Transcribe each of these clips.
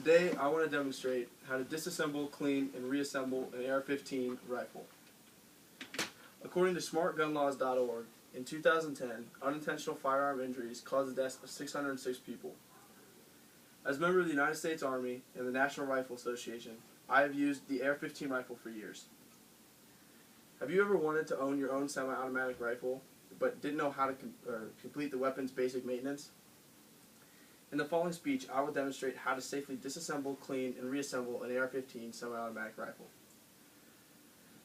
Today I want to demonstrate how to disassemble, clean, and reassemble an AR-15 rifle. According to smartgunlaws.org, in 2010, unintentional firearm injuries caused the deaths of 606 people. As a member of the United States Army and the National Rifle Association, I have used the AR-15 rifle for years. Have you ever wanted to own your own semi-automatic rifle, but didn't know how to complete the weapon's basic maintenance? In the following speech, I will demonstrate how to safely disassemble, clean, and reassemble an AR-15 semi-automatic rifle.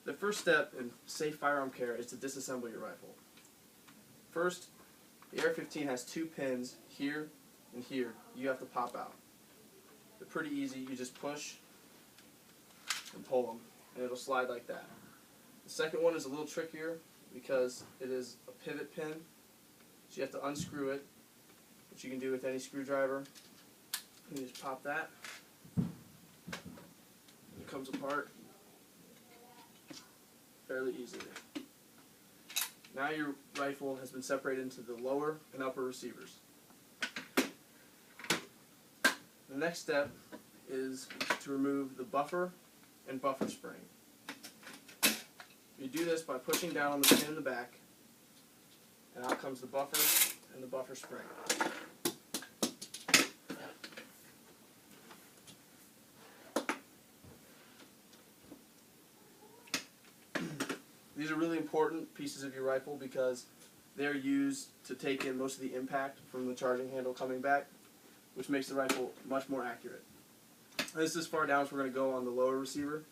The first step in safe firearm care is to disassemble your rifle. First, the AR-15 has two pins here and here you have to pop out. They're pretty easy. You just push and pull them, and it'll slide like that. The second one is a little trickier because it is a pivot pin, so you have to unscrew it, which you can do with any screwdriver. You just pop that, and it comes apart fairly easily. Now your rifle has been separated into the lower and upper receivers. The next step is to remove the buffer and buffer spring. You do this by pushing down on the pin in the back, and out comes the buffer and the buffer spring. These are really important pieces of your rifle because they're used to take in most of the impact from the charging handle coming back, which makes the rifle much more accurate. This is as far down as we're going to go on the lower receiver,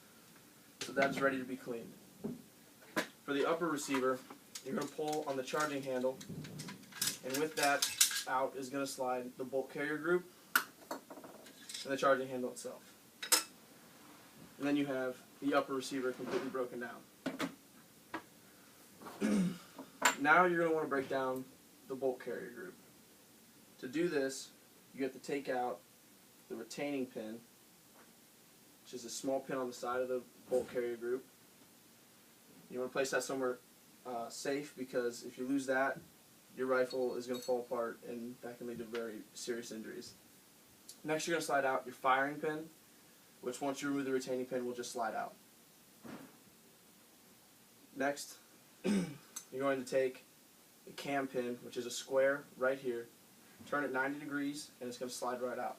so that is ready to be cleaned. For the upper receiver, you're going to pull on the charging handle, and with that out is going to slide the bolt carrier group and the charging handle itself. And then you have the upper receiver completely broken down. Now you're going to want to break down the bolt carrier group. To do this, you have to take out the retaining pin, which is a small pin on the side of the bolt carrier group. You want to place that somewhere safe, because if you lose that, your rifle is going to fall apart, and that can lead to very serious injuries. Next, you're going to slide out your firing pin, which once you remove the retaining pin will just slide out. Next, you're going to take the cam pin, which is a square right here, turn it 90 degrees, and it's going to slide right out.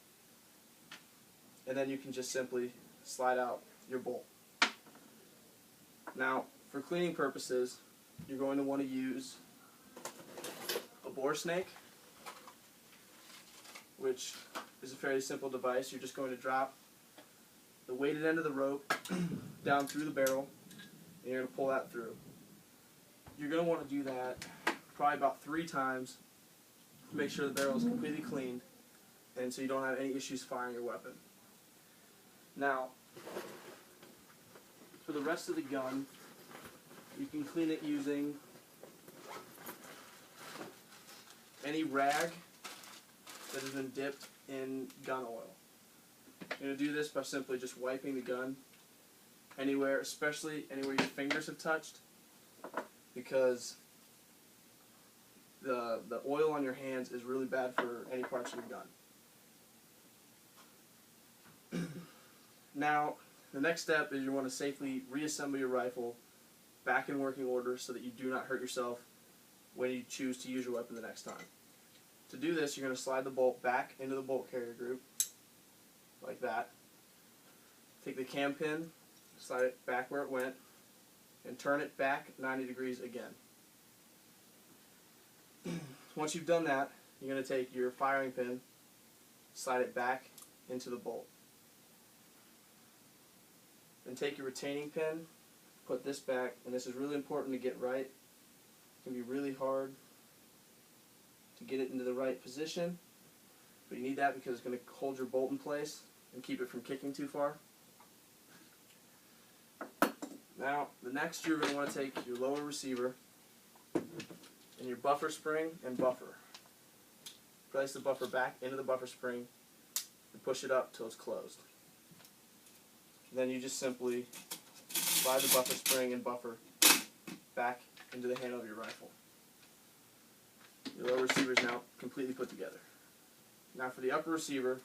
And then you can just simply slide out your bolt. Now, for cleaning purposes, you're going to want to use a bore snake, which is a fairly simple device. You're just going to drop the weighted end of the rope down through the barrel, and you're going to pull that through. You're going to want to do that probably about 3 times to make sure the barrel is completely cleaned, and so you don't have any issues firing your weapon. Now, for the rest of the gun, you can clean it using any rag that has been dipped in gun oil. You're going to do this by simply just wiping the gun anywhere, especially anywhere your fingers have touched, because the oil on your hands is really bad for any parts of your gun. Now, the next step is you want to safely reassemble your rifle back in working order so that you do not hurt yourself when you choose to use your weapon the next time. To do this, you're going to slide the bolt back into the bolt carrier group, like that. Take the cam pin, slide it back where it went, and turn it back 90 degrees again. Once you've done that, you're going to take your firing pin, slide it back into the bolt. Then take your retaining pin, put this back, and this is really important to get right. It can be really hard to get it into the right position, but you need that because it's going to hold your bolt in place and keep it from kicking too far. Now, the next, you're going to want to take your lower receiver and your buffer spring and buffer. Place the buffer back into the buffer spring and push it up till it's closed. Then you just simply slide the buffer spring and buffer back into the handle of your rifle. Your lower receiver is now completely put together. Now for the upper receiver,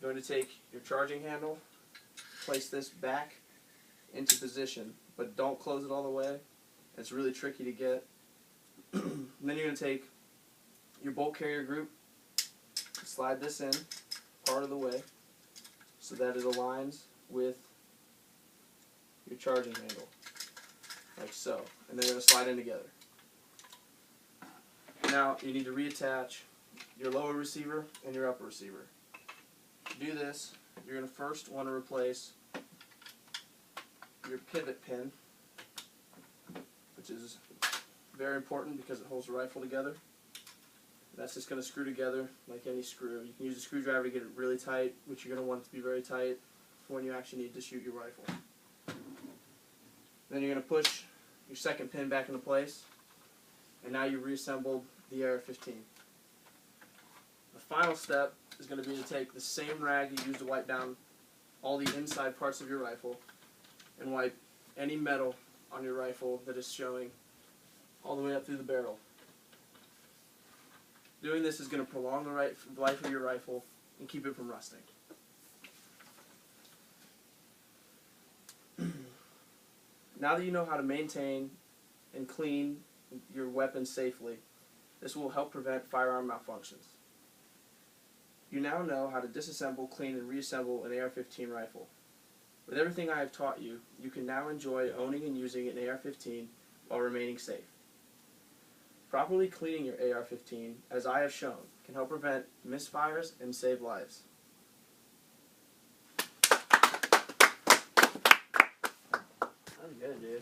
You're going to take your charging handle, place this back into position, but don't close it all the way. It's really tricky to get. And then you're going to take your bolt carrier group, slide this in part of the way so that it aligns with your charging handle, like so. And they're going to slide in together. Now you need to reattach your lower receiver and your upper receiver. To do this, you're going to first want to replace your pivot pin, which is very important because it holds the rifle together. That's just going to screw together like any screw. You can use a screwdriver to get it really tight, which you're going to want it to be very tight for when you actually need to shoot your rifle. Then you're going to push your second pin back into place, and now you've reassembled the AR-15. The final step is going to be to take the same rag you used to wipe down all the inside parts of your rifle and wipe any metal on your rifle that is showing all the way up through the barrel. Doing this is going to prolong the life of your rifle and keep it from rusting. Now that you know how to maintain and clean your weapon safely, this will help prevent firearm malfunctions. You now know how to disassemble, clean, and reassemble an AR-15 rifle. With everything I have taught you, you can now enjoy owning and using an AR-15 while remaining safe. Properly cleaning your AR-15, as I have shown, can help prevent misfires and save lives. That was good, dude.